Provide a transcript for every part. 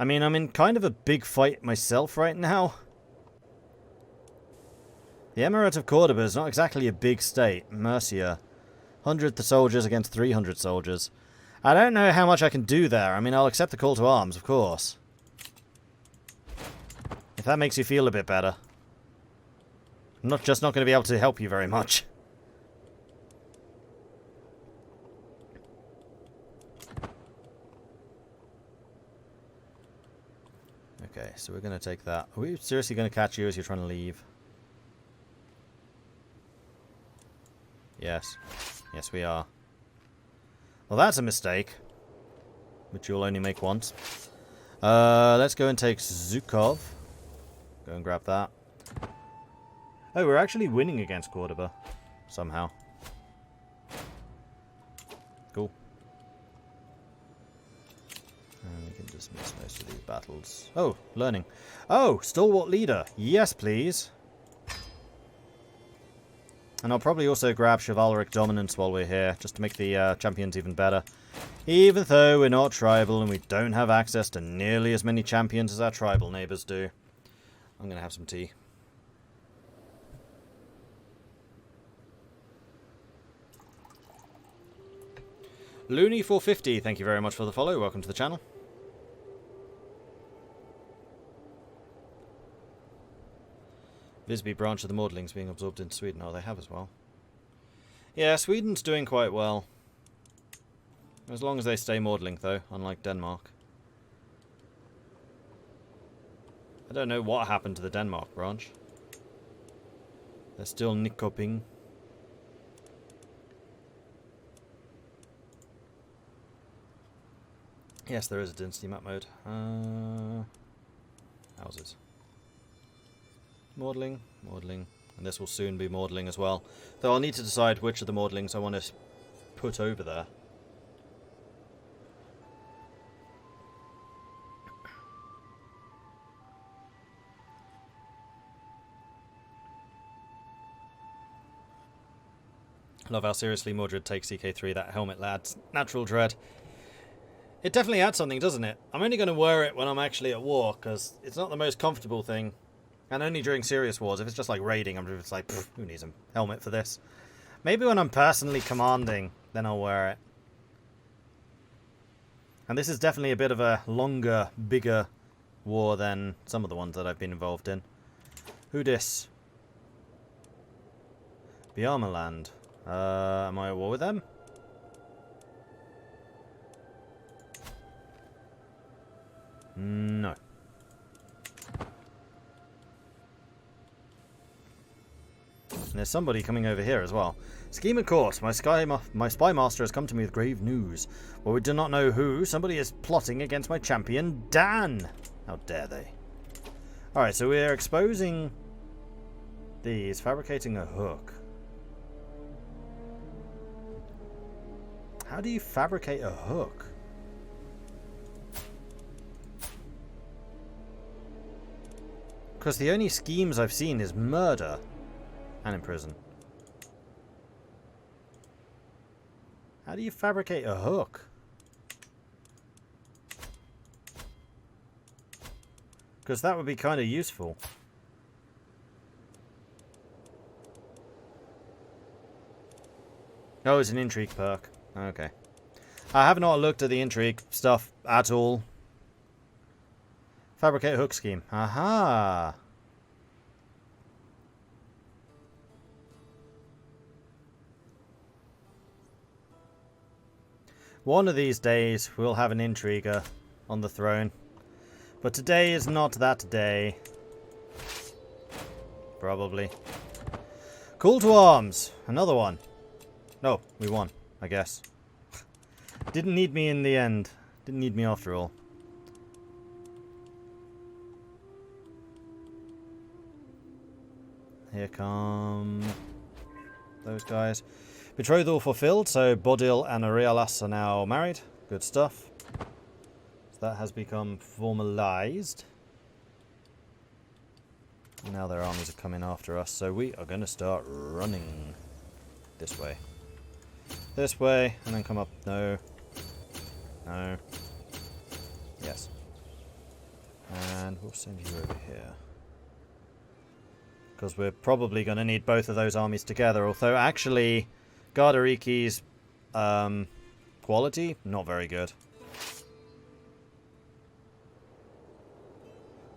I mean, I'm in kind of a big fight myself right now. The Emirate of Cordoba is not exactly a big state. Mercia. 100 soldiers against 300 soldiers. I don't know how much I can do there. I mean, I'll accept the call to arms, of course. If that makes you feel a bit better. I'm not going to be able to help you very much. Okay, so we're going to take that. Are we seriously going to catch you as you're trying to leave? Yes. Yes, we are. Well, that's a mistake. Which you'll only make once. Let's go and take Zhukov. Go and grab that. Oh, we're actually winning against Cordoba. Somehow. Cool. And we can dismiss most of these battles. Oh, learning. Oh, stalwart leader. Yes, please. And I'll probably also grab chivalric dominance while we're here, just to make the champions even better. Even though we're not tribal and we don't have access to nearly as many champions as our tribal neighbours do. I'm going to have some tea. Looney450, thank you very much for the follow. Welcome to the channel. Visby branch of the Mordlings being absorbed in Sweden. Oh, they have as well. Yeah, Sweden's doing quite well. As long as they stay Mordling, though, unlike Denmark. I don't know what happened to the Denmark branch. They're still Nikoping. Yes, there is a dynasty map mode. Houses. Mordling, Mordling. And this will soon be Mordling as well. Though I'll need to decide which of the Mordlings I want to put over there. Love how seriously Mordred takes CK3, that helmet lads. Natural dread. It definitely adds something, doesn't it? I'm only going to wear it when I'm actually at war, because it's not the most comfortable thing. And only during serious wars. If it's just like raiding, I'm just like, who needs a helmet for this? Maybe when I'm personally commanding, then I'll wear it. And this is definitely a bit of a longer, bigger war than some of the ones that I've been involved in. Who dis? Biarmaland. Am I at war with them? No. And there's somebody coming over here as well. Scheme of course, my spy master has come to me with grave news. Well, we do not know who. Somebody is plotting against my champion, Dan. How dare they? Alright, so we're exposing these, fabricating a hook. How do you fabricate a hook? Because the only schemes I've seen is murder and imprison. How do you fabricate a hook? Because that would be kind of useful. Oh, it's an intrigue perk. Okay. I have not looked at the intrigue stuff at all. Fabricate a hook scheme. Aha! One of these days we'll have an intriguer on the throne. But today is not that day. Probably. Call to arms. Another one. No, we won, I guess. Didn't need me in the end. Didn't need me after all. Here come those guys. Betrothal fulfilled, so Bodil and Arealas are now married. Good stuff. So that has become formalized. Now their armies are coming after us, so we are going to start running this way. This way, and then come up. No. No. Yes. And we'll send you over here. Because we're probably going to need both of those armies together. Although, actually, Gardariki's quality, not very good.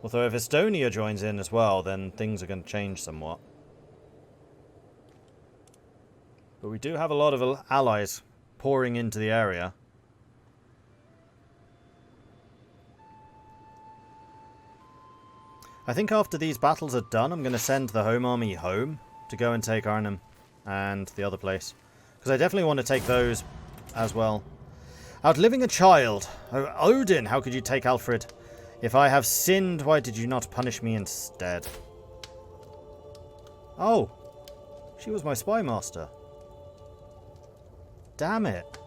Although, if Estonia joins in as well, then things are going to change somewhat. But we do have a lot of allies pouring into the area. I think after these battles are done, I'm going to send the home army home to go and take Arnhem and the other place. Because I definitely want to take those as well. Outliving a child. Oh, Odin, how could you take Alfred? If I have sinned, why did you not punish me instead? Oh, she was my spy master. Damn it.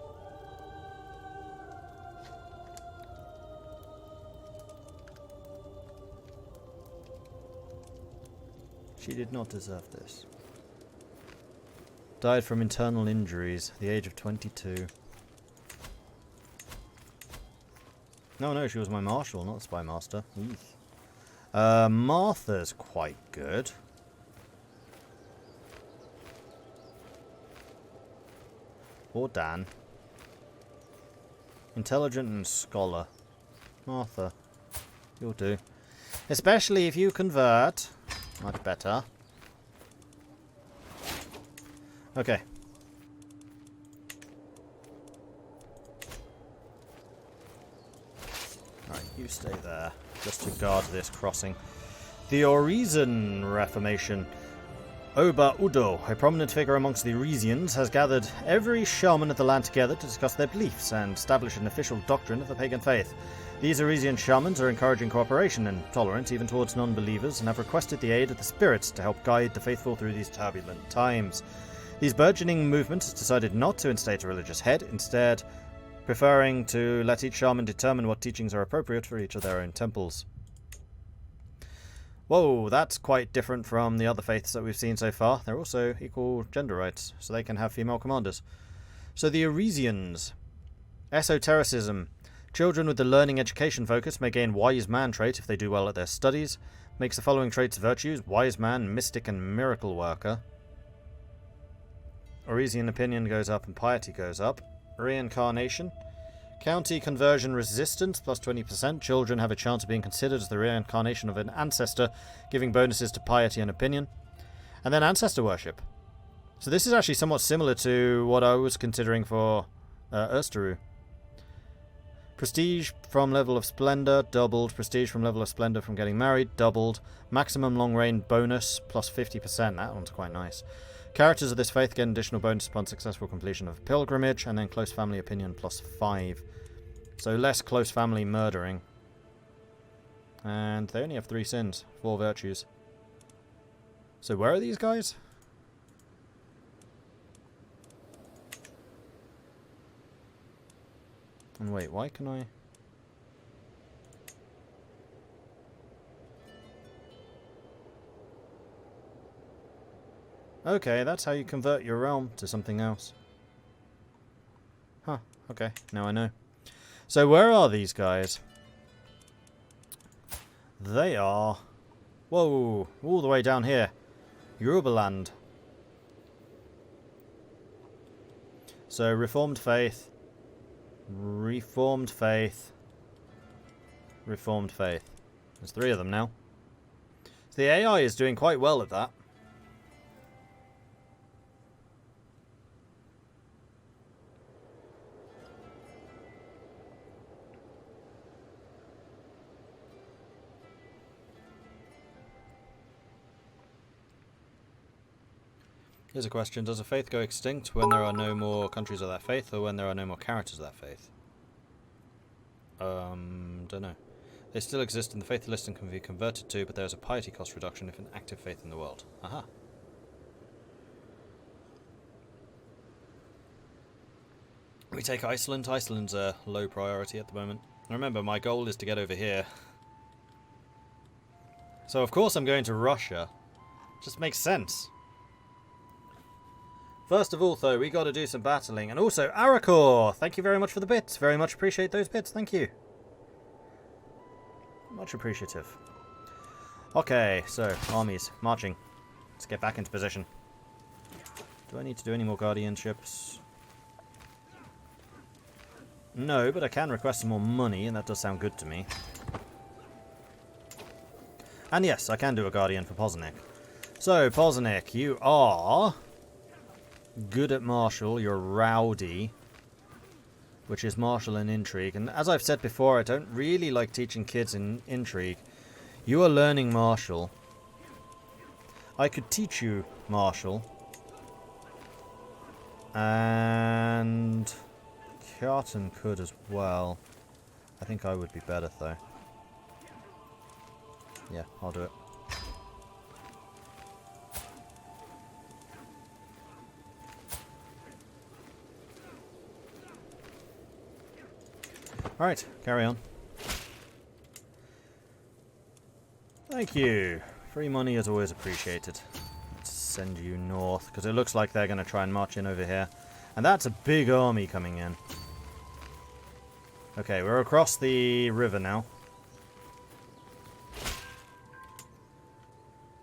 She did not deserve this. Died from internal injuries at the age of 22. No, she was my marshal, not spy master. Martha's quite good. Or Dan. Intelligent and scholar. Martha, you'll do. Especially if you convert. Much better. Okay. Alright, you stay there. Just to guard this crossing. The Oresian Reformation. Oba Udo, a prominent figure amongst the Oresians, has gathered every shaman of the land together to discuss their beliefs and establish an official doctrine of the pagan faith. These Oresian shamans are encouraging cooperation and tolerance even towards non-believers and have requested the aid of the spirits to help guide the faithful through these turbulent times. These burgeoning movements decided not to instate a religious head, instead preferring to let each shaman determine what teachings are appropriate for each of their own temples. Whoa, that's quite different from the other faiths that we've seen so far. They're also equal gender rights, so they can have female commanders. So the Oresians. Esotericism. Children with the learning education focus may gain wise man trait if they do well at their studies. Makes the following traits virtues: wise man, mystic, and miracle worker. Oresian opinion goes up and piety goes up. Reincarnation. County conversion resistance, plus 20%. Children have a chance of being considered as the reincarnation of an ancestor, giving bonuses to piety and opinion. And then ancestor worship. So this is actually somewhat similar to what I was considering for Ersteru. Prestige from level of splendor, doubled. Prestige from level of splendor from getting married, doubled. Maximum long range bonus, plus 50%. That one's quite nice. Characters of this faith get an additional bonus upon successful completion of a pilgrimage, and then close family opinion plus 5. So less close family murdering. And they only have 3 sins, 4 virtues. So where are these guys? And wait, why can I... Okay, that's how you convert your realm to something else. Huh, okay, now I know. So where are these guys? They are... Whoa, all the way down here. Yorubaland. So, Reformed Faith. Reformed Faith. Reformed Faith. There's 3 of them now. So the AI is doing quite well at that. Here's a question. Does a faith go extinct when there are no more countries of that faith, or when there are no more characters of that faith? Don't know. They still exist and the faith list and can be converted to, but there is a piety cost reduction if an active faith in the world. Aha. We take Iceland. Iceland's a low priority at the moment. Remember, my goal is to get over here. So of course I'm going to Russia. Just makes sense. First of all, though, we got to do some battling. And also, Arakor! Thank you very much for the bits. Very much appreciate those bits. Thank you. Much appreciative. Okay, so, armies, marching. Let's get back into position. Do I need to do any more guardianships? No, but I can request some more money, and that does sound good to me. And yes, I can do a guardian for Poznik. So, Poznik, you are good at martial, you're rowdy, which is martial and intrigue. And as I've said before, I don't really like teaching kids in intrigue. You are learning martial. I could teach you martial. And Kjartan could as well. I think I would be better though. Yeah, I'll do it. Alright, carry on. Thank you. Free money is always appreciated. Let's send you north, because it looks like they're going to try and march in over here. And that's a big army coming in. Okay, we're across the river now.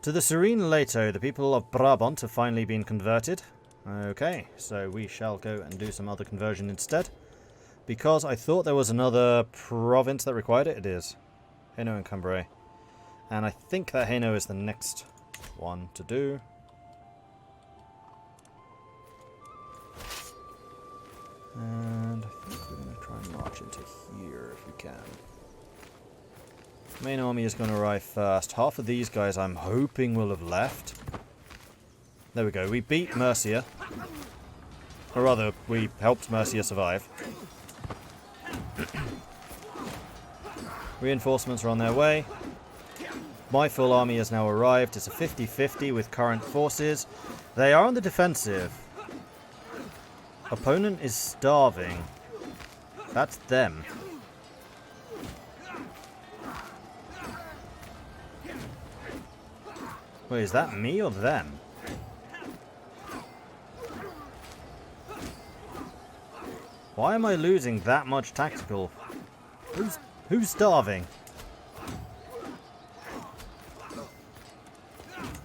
To the serene Leto, the people of Brabant have finally been converted. Okay, so we shall go and do some other conversion instead. Because I thought there was another province that required it. It is. Hainaut and Cambrai. And I think that Hainaut is the next one to do. And I think we're going to try and march into here if we can. Main army is going to arrive first. Half of these guys I'm hoping will have left. There we go. We beat Mercia. Or rather, we helped Mercia survive. Reinforcements are on their way. My full army has now arrived. It's a 50-50 with current forces. They are on the defensive. Opponent is starving. That's them. Wait, is that me or them? Why am I losing that much tactical? Who's starving?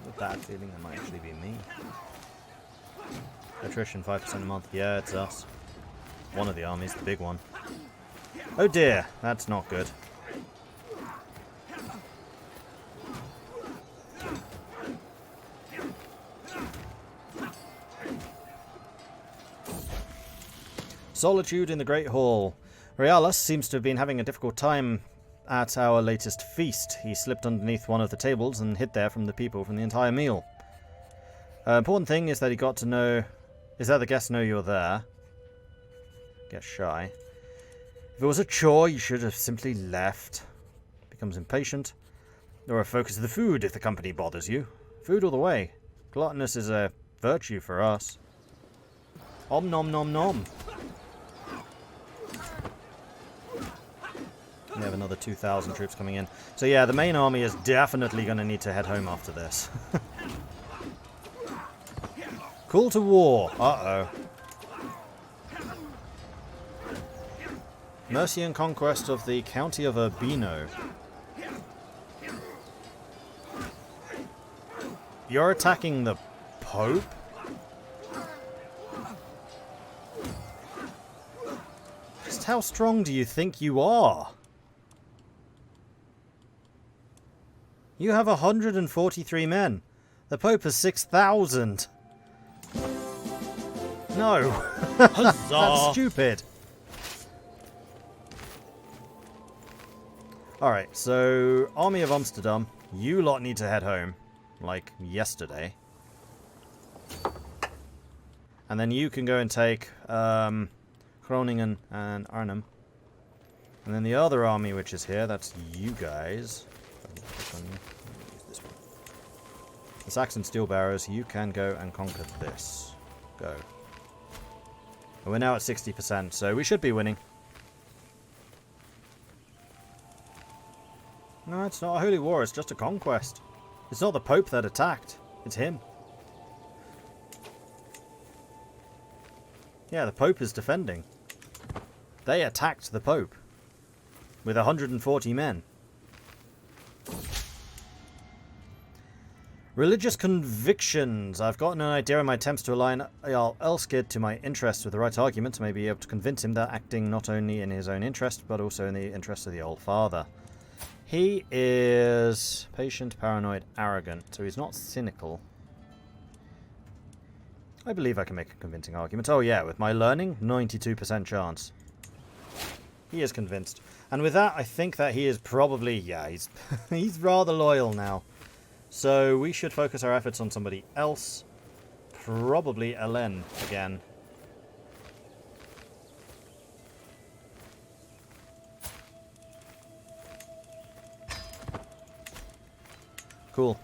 A bad feeling that might actually be me. Attrition 5% a month. Yeah, it's us. One of the armies, the big one. Oh dear, that's not good. Solitude in the Great Hall. Realus seems to have been having a difficult time at our latest feast. He slipped underneath one of the tables and hid there from the people from the entire meal. Important thing is that he got to know... is that the guests know you're there. Get shy. If it was a chore, you should have simply left. Becomes impatient. Or a focus of the food if the company bothers you. Food all the way. Gluttonous is a virtue for us. Om nom nom nom. We have another 2,000 troops coming in. So yeah, the main army is definitely going to need to head home after this. Call to war. Uh-oh. Mercian conquest of the county of Urbino. You're attacking the Pope? Just how strong do you think you are? You have 143 men. The Pope has 6,000. No. That's stupid. Alright, so Army of Amsterdam, you lot need to head home. Like yesterday. And then you can go and take Groningen and Arnhem. And then the other army which is here, that's you guys. The Saxon Steel Bearers, you can go and conquer this. Go. And we're now at 60%, so we should be winning. No, it's not a holy war, it's just a conquest. It's not the Pope that attacked, it's him. Yeah, the Pope is defending. They attacked the Pope with 140 men. Religious convictions. I've gotten an idea in my attempts to align Jarl Elskid to my interests with the right arguments. I may be able to convince him that acting not only in his own interest, but also in the interest of the old father. He is patient, paranoid, arrogant, so he's not cynical. I believe I can make a convincing argument. Oh yeah, with my learning, 92% chance. He is convinced. And with that, I think that he is probably, yeah, he's rather loyal now. So we should focus our efforts on somebody else. Probably Elen again. Cool.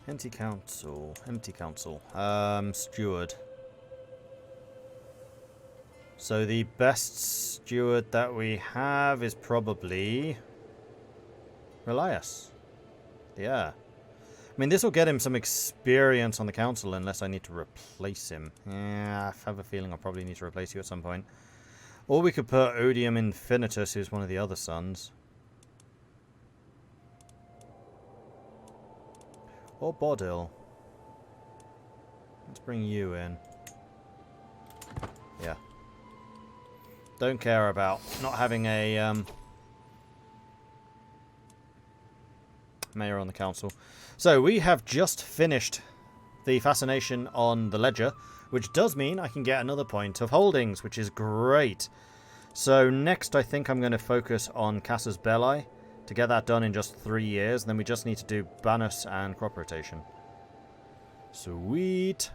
Empty council. Empty council. Steward. So the best steward that we have is probably Relias. Yeah. I mean, this will get him some experience on the council unless I need to replace him. Yeah, I have a feeling I'll probably need to replace you at some point. Or we could put Odium Infinitus, who's one of the other sons. Or Bodil. Let's bring you in. Yeah. Don't care about not having a mayor on the council. So we have just finished the fascination on the ledger, which does mean I can get another point of holdings, which is great. So next I think I'm going to focus on Casus Belli to get that done in just 3 years. Then we just need to do Banus and crop rotation. Sweet.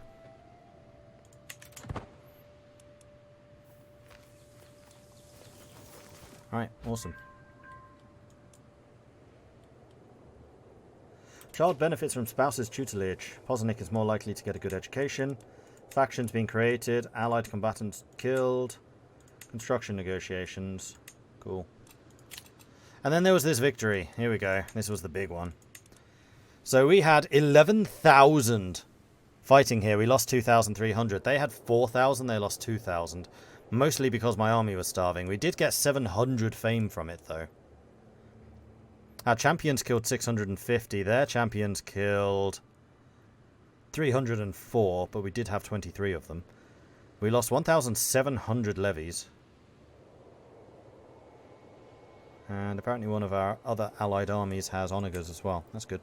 Alright, awesome. Child benefits from spouse's tutelage. Poznik is more likely to get a good education. Factions being created. Allied combatants killed. Construction negotiations. Cool. And then there was this victory. Here we go. This was the big one. So we had 11,000 fighting here. We lost 2,300. They had 4,000. They lost 2,000. Mostly because my army was starving. We did get 700 fame from it, though. Our champions killed 650. Their champions killed 304, but we did have 23 of them. We lost 1,700 levies. And apparently one of our other allied armies has onagers as well. That's good.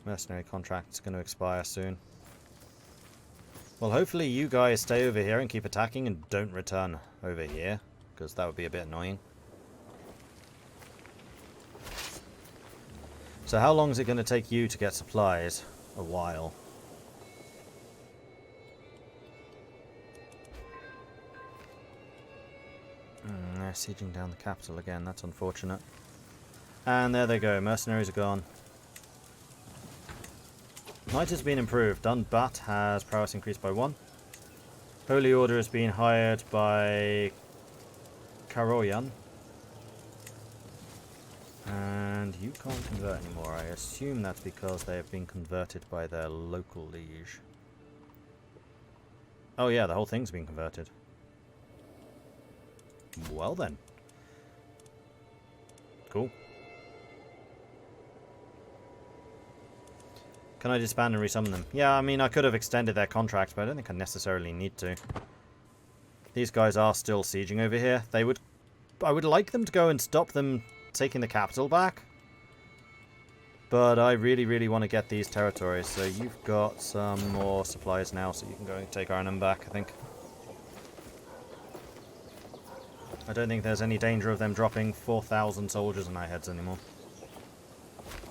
Mercenary contract's going to expire soon. Well, hopefully you guys stay over here and keep attacking and don't return over here, because that would be a bit annoying. So how long is it going to take you to get supplies? A while. They're sieging down the capital again. That's unfortunate. And there they go. Mercenaries are gone. Knight has been improved. Dunbat has prowess increased by 1. Holy Order has been hired by Karoyan. And you can't convert anymore. I assume that's because they have been converted by their local liege. Oh yeah, the whole thing's been converted. Well then. Cool. Can I disband and resummon them? Yeah, I mean, I could have extended their contract, but I don't think I necessarily need to. These guys are still sieging over here. I would like them to go and stop them taking the capital back. But I really, really want to get these territories. So you've got some more supplies now, so you can go and take Arnhem back, I think. I don't think there's any danger of them dropping 4,000 soldiers on our heads anymore.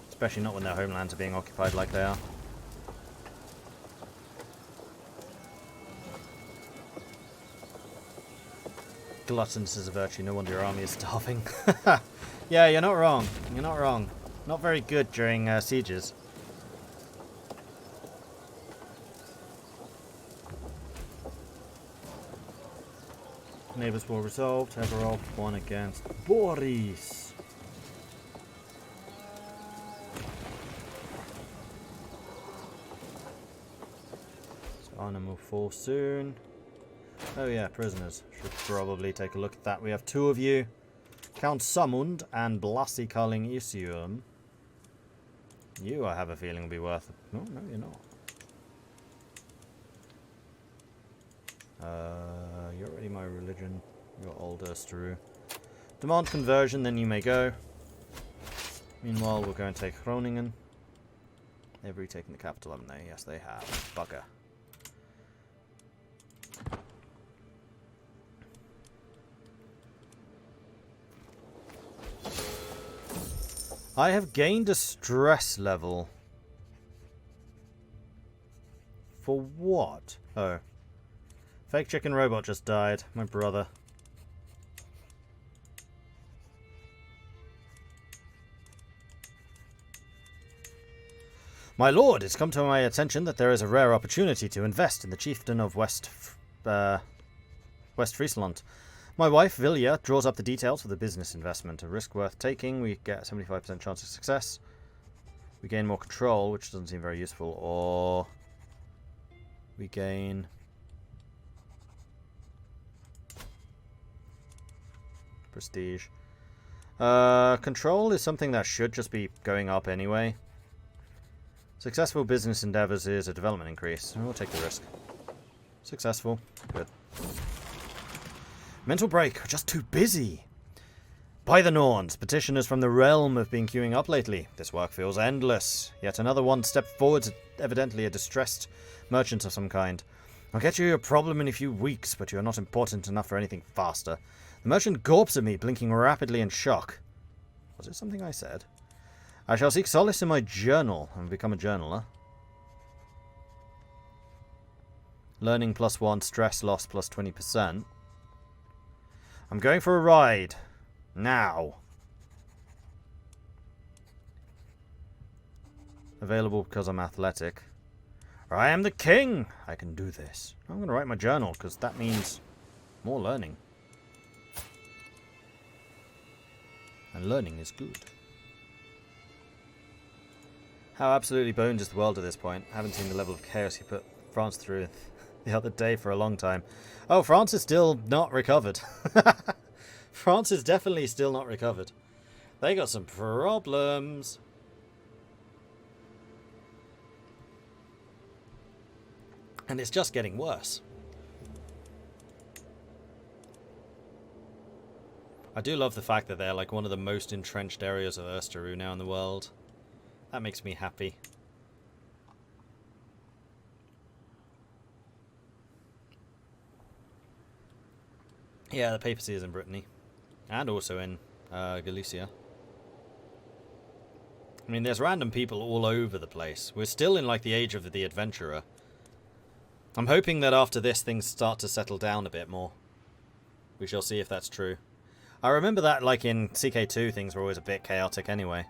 Especially not when their homelands are being occupied like they are. Gluttons is a virtue, no wonder your army is starving. Yeah, you're not wrong. You're not wrong. Not very good during sieges. Neighbours war resolved. Everald won against Boris. Arnhem will fall soon. Oh yeah, prisoners. Should probably take a look at that. We have two of you. Count Sumund and Blassi Carling Isium. You, I have a feeling, will be worth... No, no, you're not. You're already my religion. You're older, Stru. Demand conversion, then you may go. Meanwhile, we'll go and take Groningen. They've retaken the capital, haven't they? Yes, they have. Bugger. I have gained a stress level. For what? Oh. Fake chicken robot just died. My brother. My lord, it's come to my attention that there is a rare opportunity to invest in the chieftain of West Friesland. My wife, Vilja, draws up the details for the business investment. A risk worth taking. We get a 75% chance of success. We gain more control, which doesn't seem very useful. Or we gain... prestige. Control is something that should just be going up anyway. Successful business endeavors is a development increase. We'll take the risk. Successful. Good. Mental break. We're just too busy. By the Norns, petitioners from the realm have been queuing up lately. This work feels endless. Yet another one stepped forward, evidently a distressed merchant of some kind. I'll get you your problem in a few weeks, but you're not important enough for anything faster. The merchant gawps at me, blinking rapidly in shock. Was it something I said? I shall seek solace in my journal and become a journaler. Learning +1, stress loss plus 20%. I'm going for a ride. Now. Available because I'm athletic. I am the king! I can do this. I'm going to write my journal because that means more learning. And learning is good. How absolutely boned is the world at this point? I haven't seen the level of chaos you put France through the other day for a long time. Oh, France is still not recovered. France is definitely still not recovered. They got some problems. And it's just getting worse. I do love the fact that they're like one of the most entrenched areas of Ersteru now in the world. That makes me happy. Yeah, the papacy is in Brittany. And also in Galicia. I mean, there's random people all over the place. We're still in like the age of the adventurer. I'm hoping that after this things start to settle down a bit more. We shall see if that's true. I remember that like in CK2 things were always a bit chaotic anyway.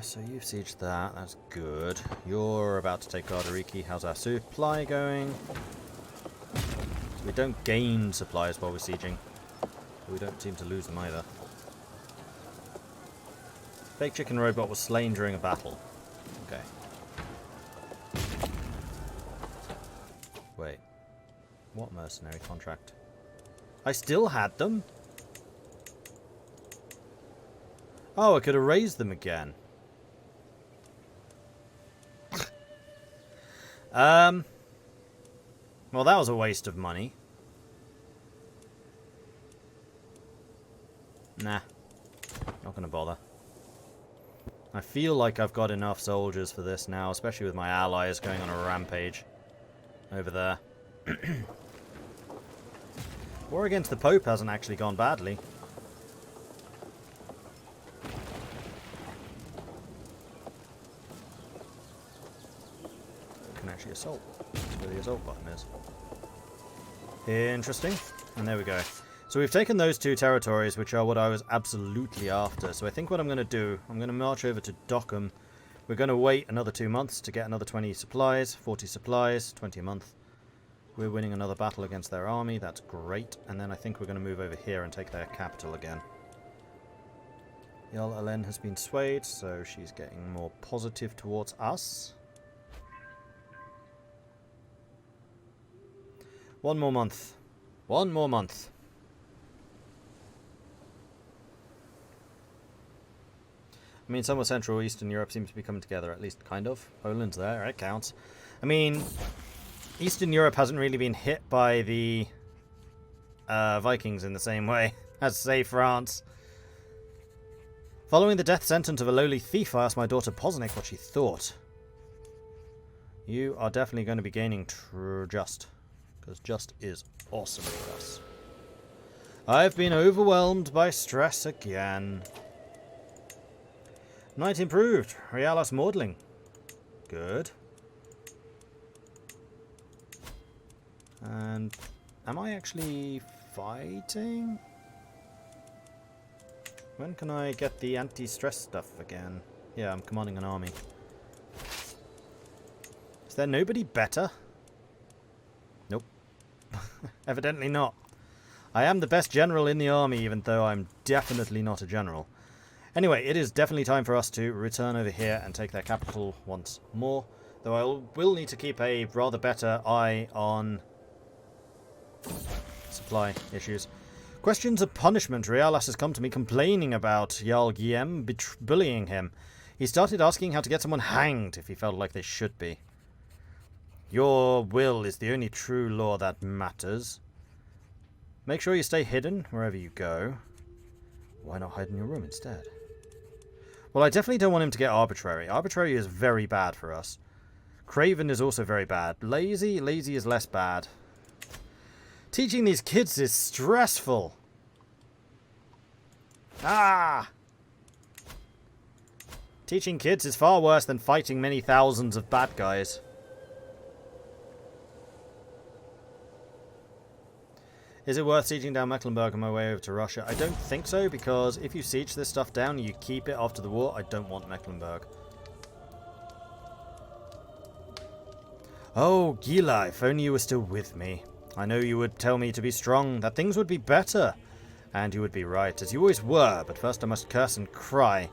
So you've sieged that, that's good. You're about to take Gardariki. How's our supply going? So we don't gain supplies while we're sieging. But we don't seem to lose them either. Fake chicken robot was slain during a battle. Okay. Wait. What mercenary contract? I still had them? Oh, I could erase them again. Well, that was a waste of money. Nah. Not gonna bother. I feel like I've got enough soldiers for this now, especially with my allies going on a rampage over there. War against the Pope hasn't actually gone badly. Can actually assault. That's where the assault button is. Interesting. And there we go. So we've taken those two territories, which are what I was absolutely after. So I think what I'm going to do, I'm going to march over to Dockham. We're going to wait another 2 months to get another 20 supplies, 40 supplies, 20 a month. We're winning another battle against their army. That's great. And then I think we're going to move over here and take their capital again. allll has been swayed, so she's getting more positive towards us. 1 more month. 1 more month. I mean, somewhere Central Eastern Europe seems to be coming together, at least kind of. Poland's there, it counts. I mean, Eastern Europe hasn't really been hit by the Vikings in the same way as, say, France. Following the death sentence of a lowly thief, I asked my daughter Poznik what she thought. You are definitely going to be gaining Just, because Just is awesome for us. I've been overwhelmed by stress again. Knight improved. Realas Maudling. Good. And am I actually fighting? When can I get the anti-stress stuff again? Yeah, I'm commanding an army. Is there nobody better? Nope. Evidently not. I am the best general in the army, even though I'm definitely not a general. Anyway, it is definitely time for us to return over here and take their capital once more. Though I will need to keep a rather better eye on supply issues. Questions of punishment. Realas has come to me complaining about Jarl Guillem bullying him. He started asking how to get someone hanged if he felt like they should be. Your will is the only true law that matters. Make sure you stay hidden wherever you go. Why not hide in your room instead? Well, I definitely don't want him to get arbitrary. Arbitrary is very bad for us. Craven is also very bad. Lazy is less bad. Teaching these kids is stressful. Ah! Teaching kids is far worse than fighting many thousands of bad guys. Is it worth sieging down Mecklenburg on my way over to Russia? I don't think so, because if you siege this stuff down and you keep it after the war, I don't want Mecklenburg. Oh, Gila, if only you were still with me. I know you would tell me to be strong, that things would be better. And you would be right, as you always were, but first I must curse and cry.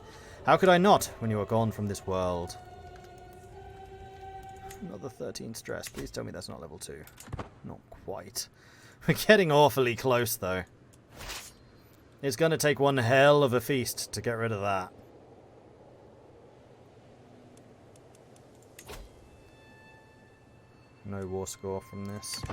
How could I not, when you are gone from this world? Another 13 stress. Please tell me that's not level 2. Not quite. We're getting awfully close, though. It's going to take one hell of a feast to get rid of that. No war score from this.